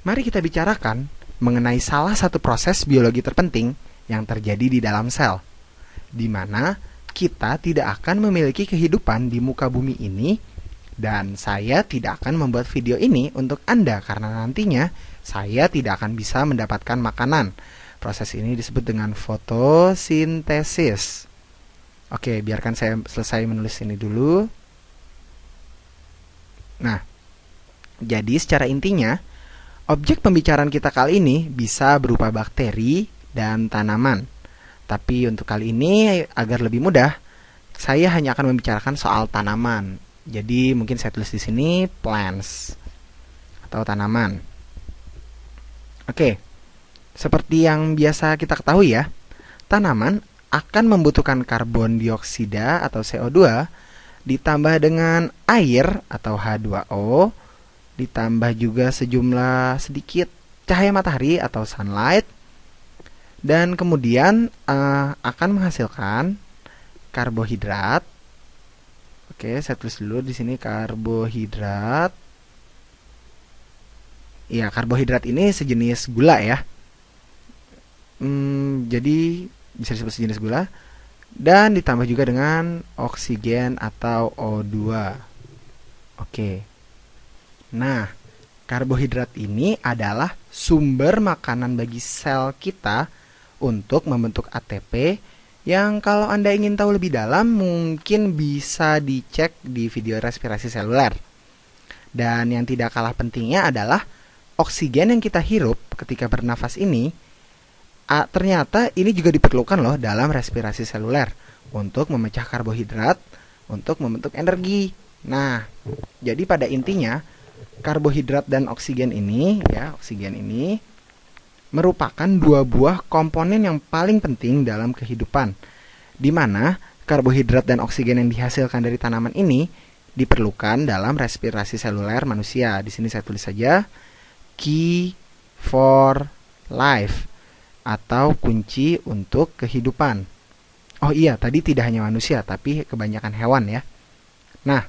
Mari kita bicarakan mengenai salah satu proses biologi terpenting yang terjadi di dalam sel, di mana kita tidak akan memiliki kehidupan di muka bumi ini, dan saya tidak akan membuat video ini untuk Anda karena nantinya saya tidak akan bisa mendapatkan makanan. Proses ini disebut dengan fotosintesis. Oke, biarkan saya selesai menulis ini dulu. Nah, jadi secara intinya, objek pembicaraan kita kali ini bisa berupa bakteri dan tanaman. Tapi untuk kali ini, agar lebih mudah, saya hanya akan membicarakan soal tanaman. Jadi mungkin saya tulis di sini plants atau tanaman. Oke, seperti yang biasa kita ketahui ya, tanaman akan membutuhkan karbon dioksida atau CO2 ditambah dengan air atau H2O, ditambah juga sejumlah sedikit cahaya matahari atau sunlight, dan kemudian akan menghasilkan karbohidrat. Oke, saya tulis dulu di sini karbohidrat. Ya, karbohidrat ini sejenis gula ya. Jadi bisa disebut sejenis gula. Dan ditambah juga dengan oksigen atau O2. Oke. Nah, karbohidrat ini adalah sumber makanan bagi sel kita untuk membentuk ATP yang kalau Anda ingin tahu lebih dalam mungkin bisa dicek di video respirasi seluler. Dan yang tidak kalah pentingnya adalah oksigen yang kita hirup ketika bernafas ini ternyata ini juga diperlukan loh dalam respirasi seluler untuk memecah karbohidrat untuk membentuk energi. Nah, jadi pada intinya karbohidrat dan oksigen ini merupakan dua buah komponen yang paling penting dalam kehidupan, di mana karbohidrat dan oksigen yang dihasilkan dari tanaman ini diperlukan dalam respirasi seluler manusia. Di sini saya tulis saja key for life atau kunci untuk kehidupan. Oh iya, tadi tidak hanya manusia, tapi kebanyakan hewan ya. Nah,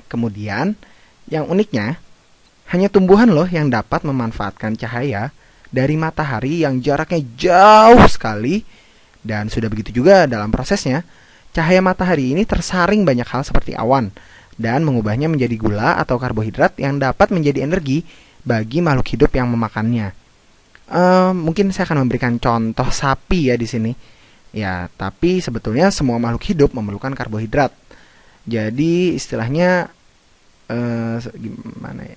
kemudian yang uniknya, hanya tumbuhan loh yang dapat memanfaatkan cahaya dari matahari yang jaraknya jauh sekali. Dan sudah begitu juga dalam prosesnya, cahaya matahari ini tersaring banyak hal seperti awan dan mengubahnya menjadi gula atau karbohidrat yang dapat menjadi energi bagi makhluk hidup yang memakannya. Mungkin saya akan memberikan contoh sapi ya di sini. Ya, tapi sebetulnya semua makhluk hidup memerlukan karbohidrat. Jadi istilahnya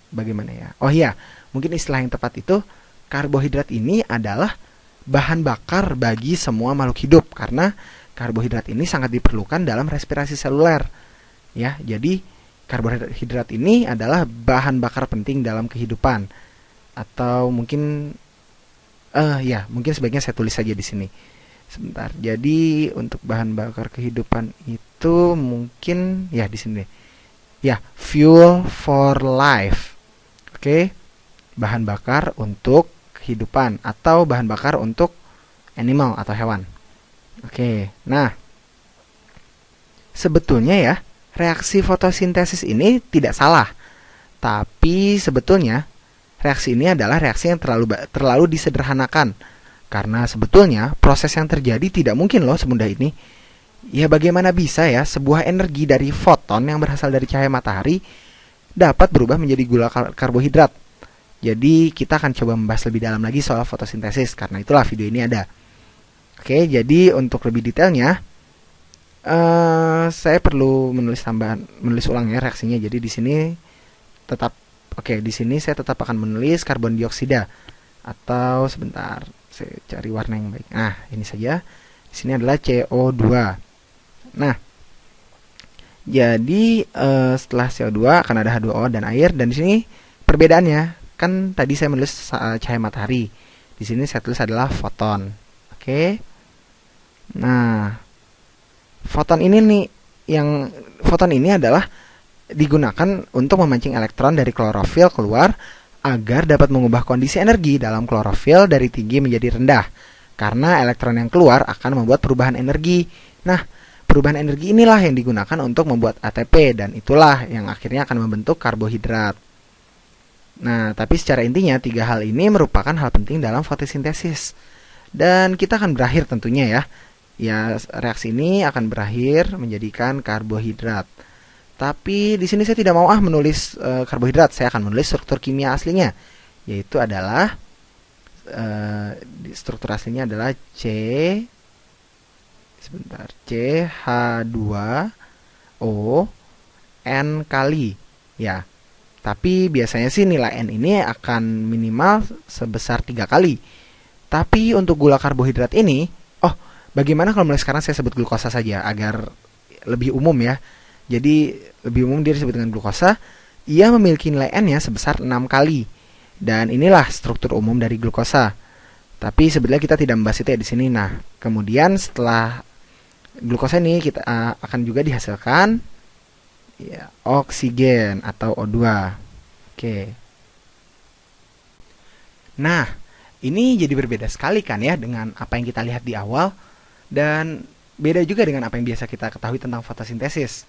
bagaimana ya? Oh iya, mungkin istilah yang tepat itu karbohidrat ini adalah bahan bakar bagi semua makhluk hidup karena karbohidrat ini sangat diperlukan dalam respirasi seluler. Ya, jadi karbohidrat ini adalah bahan bakar penting dalam kehidupan. Atau mungkin mungkin sebaiknya saya tulis saja di sini. Sebentar. Jadi untuk bahan bakar kehidupan itu mungkin ya di sini. Ya, fuel for life. Oke. Bahan bakar untuk kehidupan atau bahan bakar untuk animal atau hewan. Oke. Nah, sebetulnya ya, reaksi fotosintesis ini tidak salah. Tapi sebetulnya reaksi ini adalah reaksi yang terlalu disederhanakan. Karena sebetulnya proses yang terjadi tidak mungkin loh semudah ini. Ya, bagaimana bisa ya sebuah energi dari foton yang berasal dari cahaya matahari dapat berubah menjadi gula karbohidrat. Jadi kita akan coba membahas lebih dalam lagi soal fotosintesis, karena itulah video ini ada. Oke, jadi untuk lebih detailnya saya perlu menulis ulang ya reaksinya. Jadi di sini di sini saya tetap akan menulis karbon dioksida atau sebentar, saya cari warna yang baik. Nah, ini saja. Di sini adalah CO2. Nah, jadi setelah CO2 akan ada H2O dan air, dan di sini perbedaannya kan tadi saya menulis cahaya matahari. Di sini saya tulis adalah foton. Oke. Nah, foton ini adalah digunakan untuk memancing elektron dari klorofil keluar agar dapat mengubah kondisi energi dalam klorofil dari tinggi menjadi rendah. Karena elektron yang keluar akan membuat perubahan energi. Nah, perubahan energi inilah yang digunakan untuk membuat ATP dan itulah yang akhirnya akan membentuk karbohidrat. Nah, tapi secara intinya tiga hal ini merupakan hal penting dalam fotosintesis. Dan kita akan berakhir tentunya ya. Ya, reaksi ini akan berakhir menjadikan karbohidrat. Tapi di sini saya tidak mau menulis karbohidrat, saya akan menulis struktur kimia aslinya, yaitu adalah struktur aslinya adalah CH2O N kali ya. Tapi biasanya sih nilai N ini akan minimal sebesar 3 kali. Tapi untuk gula karbohidrat ini, bagaimana kalau mulai sekarang saya sebut glukosa saja agar lebih umum ya. Jadi lebih umum dia disebut dengan glukosa. Ia memiliki nilai N-nya sebesar 6 kali. Dan inilah struktur umum dari glukosa. Tapi sebenarnya kita tidak membahas itu ya di sini. Nah, kemudian setelah glukosa ini kita akan juga dihasilkan ya, oksigen atau O2. Oke. Nah, ini jadi berbeda sekali kan ya dengan apa yang kita lihat di awal dan beda juga dengan apa yang biasa kita ketahui tentang fotosintesis.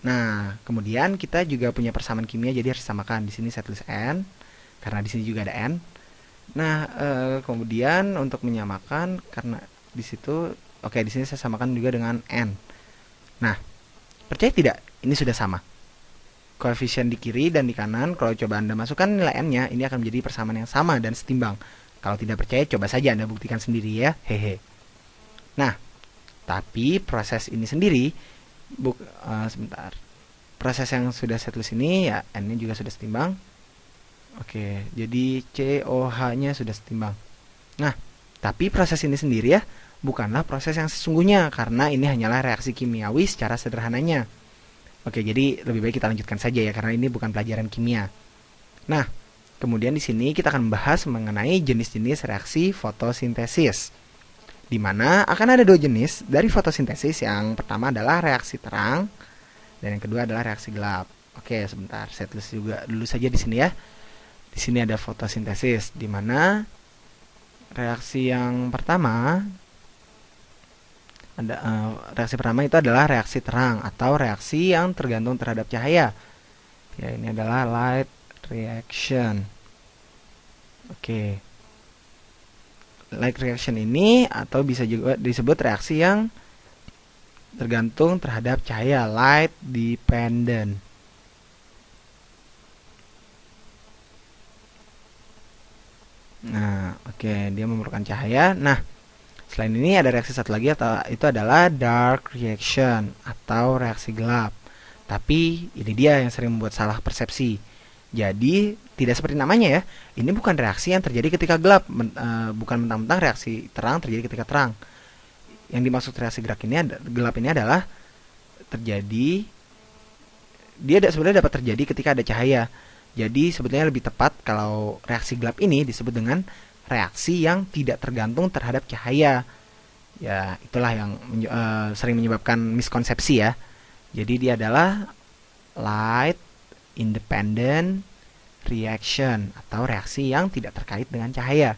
Nah, kemudian kita juga punya persamaan kimia jadi harus disamakan. Di sini saya tulis N karena di sini juga ada N. Nah, kemudian untuk menyamakan karena di situ di sini saya samakan juga dengan N. Nah, percaya tidak? Ini sudah sama. Koefisien di kiri dan di kanan, kalau coba Anda masukkan nilai N-nya, ini akan menjadi persamaan yang sama dan setimbang. Kalau tidak percaya, coba saja Anda buktikan sendiri ya. Hehe. Nah, tapi proses ini sendiri, sebentar. Proses yang sudah saya tulis ini, ya N-nya juga sudah setimbang. Oke, jadi COH-nya sudah setimbang. Nah, tapi proses ini sendiri ya, bukanlah proses yang sesungguhnya, karena ini hanyalah reaksi kimiawi secara sederhananya. Oke, jadi lebih baik kita lanjutkan saja ya, karena ini bukan pelajaran kimia. Nah, kemudian di sini kita akan membahas mengenai jenis-jenis reaksi fotosintesis. Di mana akan ada dua jenis dari fotosintesis. Yang pertama adalah reaksi terang dan yang kedua adalah reaksi gelap. Oke, sebentar, saya tulis juga dulu saja di sini ya. Di sini ada fotosintesis, di mana reaksi yang pertama reaksi pertama itu adalah reaksi terang atau reaksi yang tergantung terhadap cahaya. Ya, ini adalah light reaction. Oke. Light reaction ini atau bisa juga disebut reaksi yang tergantung terhadap cahaya, light dependent. Nah, dia memerlukan cahaya. Nah, selain ini ada reaksi satu lagi itu adalah dark reaction atau reaksi gelap. Tapi ini dia yang sering membuat salah persepsi. Jadi tidak seperti namanya ya. Ini bukan reaksi yang terjadi ketika gelap, bukan mentang-mentang reaksi terang terjadi ketika terang. Yang dimaksud reaksi gelap ini adalah terjadi sebenarnya dapat terjadi ketika ada cahaya. Jadi sebetulnya lebih tepat kalau reaksi gelap ini disebut dengan reaksi yang tidak tergantung terhadap cahaya. Ya, itulah yang sering menyebabkan miskonsepsi ya. Jadi dia adalah light independent reaction atau reaksi yang tidak terkait dengan cahaya.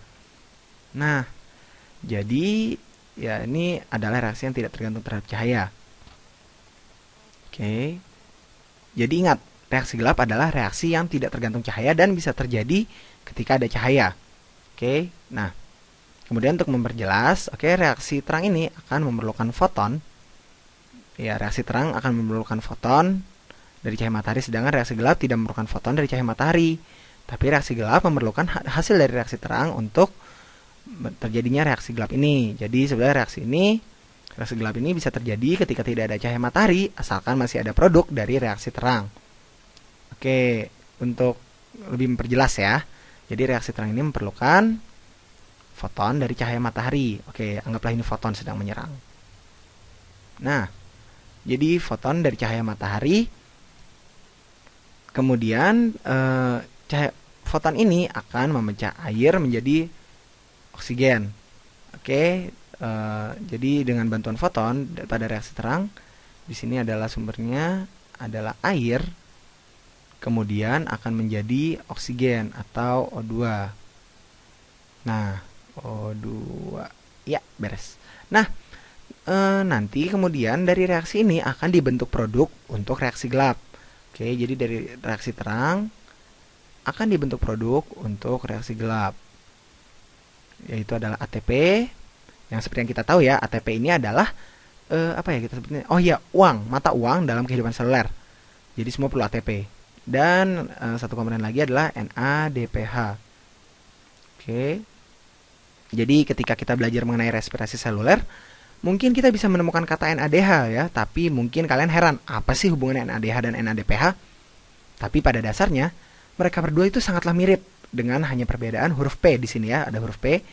Nah, jadi ya ini adalah reaksi yang tidak tergantung terhadap cahaya. Oke. Jadi ingat, reaksi gelap adalah reaksi yang tidak tergantung cahaya dan bisa terjadi ketika ada cahaya. Oke, nah kemudian untuk memperjelas, reaksi terang ini akan memerlukan foton. Ya, reaksi terang akan memerlukan foton dari cahaya matahari, sedangkan reaksi gelap tidak memerlukan foton dari cahaya matahari. Tapi reaksi gelap memerlukan hasil dari reaksi terang untuk terjadinya reaksi gelap ini. Jadi sebenarnya reaksi gelap ini bisa terjadi ketika tidak ada cahaya matahari, asalkan masih ada produk dari reaksi terang. Oke, untuk lebih memperjelas ya. Jadi reaksi terang ini memerlukan foton dari cahaya matahari. Oke, anggaplah ini foton sedang menyerang. Nah, jadi foton dari cahaya matahari. Kemudian foton ini akan memecah air menjadi oksigen. Oke, jadi dengan bantuan foton pada reaksi terang, di sini adalah sumbernya adalah air. Kemudian akan menjadi oksigen atau O2. Nah, O2. Ya, beres. Nah, nanti kemudian dari reaksi ini akan dibentuk produk untuk reaksi gelap. Oke, jadi dari reaksi terang akan dibentuk produk untuk reaksi gelap, yaitu adalah ATP. Yang seperti yang kita tahu ya, ATP ini adalah apa ya kita sebutnya? Oh iya, uang, mata uang dalam kehidupan seluler. Jadi semua perlu ATP. Dan satu komponen lagi adalah NADPH. Oke. Jadi ketika kita belajar mengenai respirasi seluler, mungkin kita bisa menemukan kata NADH ya, tapi mungkin kalian heran, apa sih hubungan NADH dan NADPH? Tapi pada dasarnya, mereka berdua itu sangatlah mirip dengan hanya perbedaan huruf P di sini ya, ada huruf P.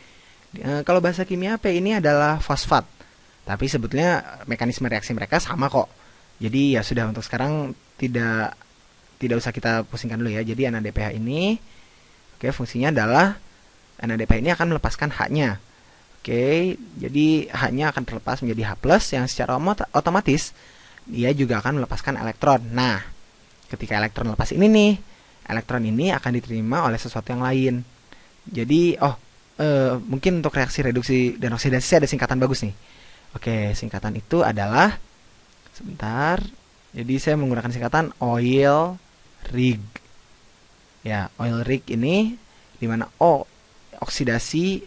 Kalau bahasa kimia P ini adalah fosfat. Tapi sebetulnya mekanisme reaksi mereka sama kok. Jadi ya sudah, untuk sekarang tidak usah kita pusingkan dulu ya. Jadi NADPH ini fungsinya adalah NADPH ini akan melepaskan H-nya. Jadi H-nya akan terlepas menjadi H+ yang secara otomatis dia juga akan melepaskan elektron. Nah, ketika elektron lepas ini nih, elektron ini akan diterima oleh sesuatu yang lain. Jadi mungkin untuk reaksi reduksi dan oksidasi ada singkatan bagus nih. Singkatan itu adalah, sebentar. Jadi saya menggunakan singkatan oil rig. Ya, oil rig ini dimana oxidation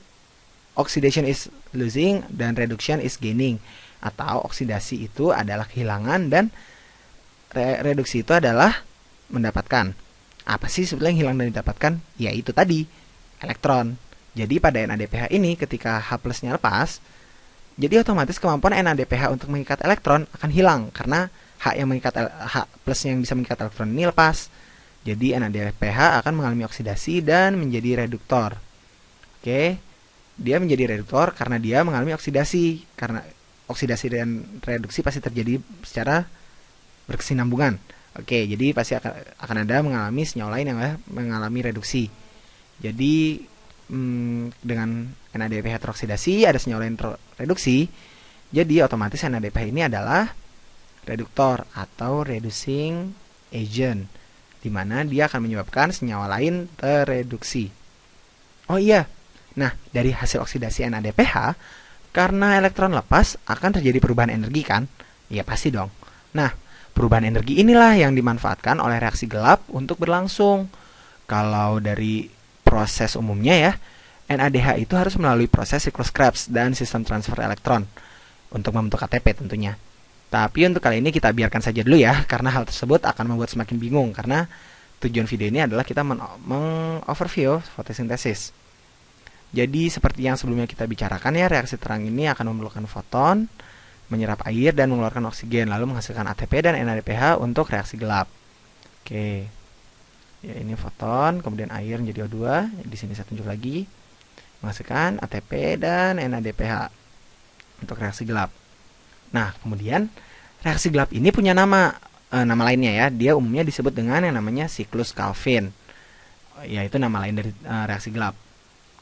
is losing dan reduction is gaining. Atau oksidasi itu adalah kehilangan dan reduksi itu adalah mendapatkan. Apa sih sebetulnya yang hilang dan didapatkan? Ya itu tadi, elektron. Jadi pada NADPH ini ketika H+-nya lepas, jadi otomatis kemampuan NADPH untuk mengikat elektron akan hilang karena H+ yang bisa mengikat elektron ini lepas. Jadi NADPH akan mengalami oksidasi dan menjadi reduktor. Dia menjadi reduktor karena dia mengalami oksidasi. Karena oksidasi dan reduksi pasti terjadi secara berkesinambungan. Jadi pasti akan ada mengalami senyawa lain yang mengalami reduksi. Jadi dengan NADPH teroksidasi, ada senyawa lain reduksi, jadi otomatis NADPH ini adalah reduktor atau reducing agent, di mana dia akan menyebabkan senyawa lain tereduksi. Oh iya, nah dari hasil oksidasi NADPH, karena elektron lepas akan terjadi perubahan energi kan? Ya pasti dong. Nah, perubahan energi inilah yang dimanfaatkan oleh reaksi gelap untuk berlangsung. Kalau dari proses umumnya ya, NADH itu harus melalui proses siklus Krebs dan sistem transfer elektron untuk membentuk ATP tentunya. Tapi untuk kali ini kita biarkan saja dulu ya, karena hal tersebut akan membuat semakin bingung, karena tujuan video ini adalah kita mengoverview fotosintesis. Jadi seperti yang sebelumnya kita bicarakan ya, reaksi terang ini akan memerlukan foton, menyerap air dan mengeluarkan oksigen, lalu menghasilkan ATP dan NADPH untuk reaksi gelap. Ya, ini foton, kemudian air menjadi O2. Di sini saya tunjuk lagi, menghasilkan ATP dan NADPH untuk reaksi gelap. Nah, kemudian reaksi gelap ini punya nama lainnya ya. Dia umumnya disebut dengan yang namanya siklus Calvin. Yaitu nama lain dari reaksi gelap.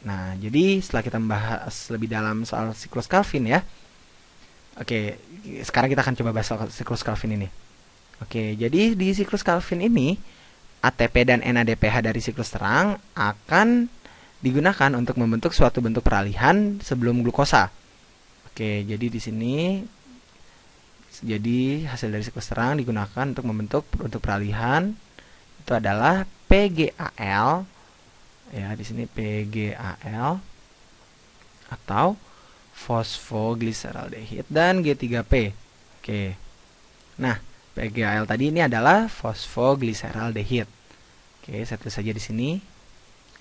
Nah, jadi setelah kita membahas lebih dalam soal siklus Calvin ya. Sekarang kita akan coba bahas soal siklus Calvin ini. Jadi di siklus Calvin ini ATP dan NADPH dari siklus terang akan digunakan untuk membentuk suatu bentuk peralihan sebelum glukosa. Jadi di sini hasil dari siklus terang digunakan untuk membentuk bentuk peralihan itu adalah PGAL. Ya, di sini PGAL atau fosfoglyceraldehid dan G3P. Nah, PGAL tadi ini adalah fosfoglyceraldehid. Saya tulis saja di sini.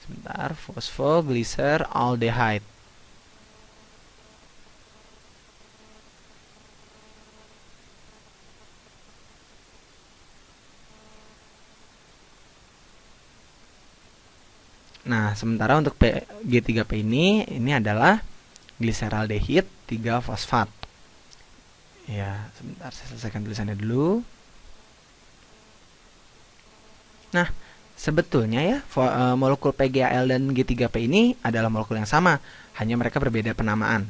Sebentar, fosfoglyceraldehyde. Nah, sementara untuk G3P ini adalah gliseraldehid 3 fosfat. Ya, sebentar saya selesaikan tulisannya dulu. Nah, sebetulnya ya molekul PGAL dan G3P ini adalah molekul yang sama, hanya mereka berbeda penamaan.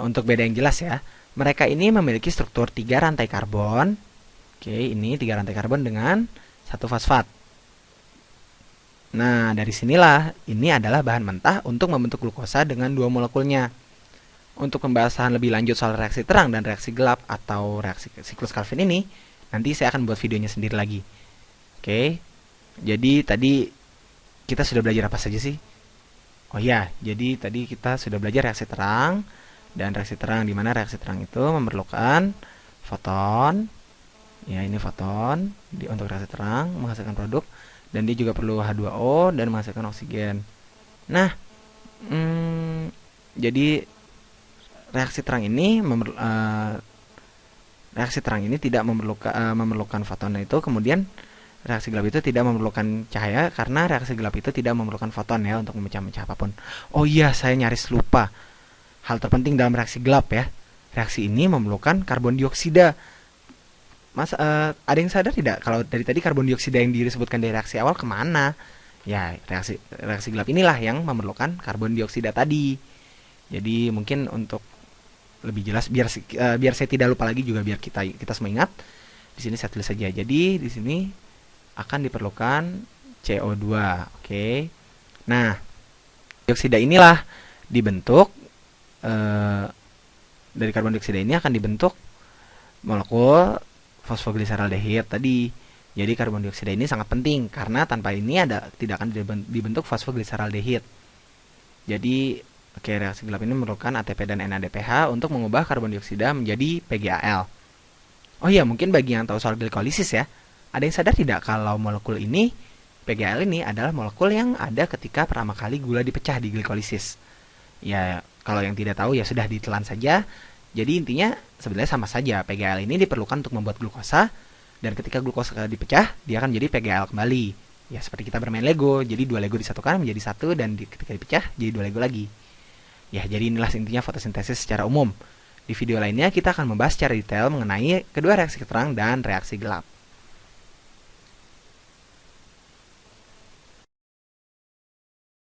Untuk beda yang jelas ya, mereka ini memiliki struktur 3 rantai karbon. Ini 3 rantai karbon dengan 1 fosfat. Nah, dari sinilah ini adalah bahan mentah untuk membentuk glukosa dengan 2 molekulnya. Untuk pembahasan lebih lanjut soal reaksi terang dan reaksi gelap atau reaksi siklus Calvin ini, nanti saya akan buat videonya sendiri lagi. Jadi tadi kita sudah belajar apa saja sih? Oh iya, jadi tadi kita sudah belajar reaksi terang dan reaksi terang, di mana reaksi terang itu memerlukan foton. Ya, ini foton untuk reaksi terang menghasilkan produk, dan dia juga perlu H2O dan menghasilkan oksigen. Nah, jadi reaksi terang ini tidak memerlukan foton itu. Kemudian reaksi gelap itu tidak memerlukan cahaya karena reaksi gelap itu tidak memerlukan foton ya untuk memecah-mecah apapun. Oh iya, saya nyaris lupa. Hal terpenting dalam reaksi gelap ya. Reaksi ini memerlukan karbon dioksida. Mas, ada yang sadar tidak kalau dari tadi karbon dioksida yang disebutkan dari reaksi awal kemana? Ya, reaksi gelap inilah yang memerlukan karbon dioksida tadi. Jadi mungkin untuk lebih jelas, biar saya tidak lupa lagi juga, biar kita semua ingat. Di sini saya tulis saja. Jadi di sini akan diperlukan CO2. Oke. Nah, dioksida inilah dibentuk dari karbon dioksida ini akan dibentuk molekul fosfogliserdaldehyde tadi. Jadi karbon dioksida ini sangat penting karena tanpa ini tidak akan dibentuk fosfogliserdaldehyde. Jadi reaksi gelap ini memerlukan ATP dan NADPH untuk mengubah karbon dioksida menjadi PgAl. Oh iya, mungkin bagi yang tahu soal glikolisis ya, ada yang sadar tidak kalau molekul ini, PgAl ini adalah molekul yang ada ketika pertama kali gula dipecah di glikolisis. Ya, kalau yang tidak tahu ya sudah ditelan saja. Jadi intinya sebenarnya sama saja. PgAl ini diperlukan untuk membuat glukosa, dan ketika glukosa dipecah, dia akan jadi PgAl kembali. Ya, seperti kita bermain Lego. Jadi 2 Lego disatukan menjadi 1, dan ketika dipecah jadi 2 Lego lagi. Ya, jadi inilah intinya fotosintesis secara umum. Di video lainnya kita akan membahas secara detail mengenai kedua reaksi terang dan reaksi gelap.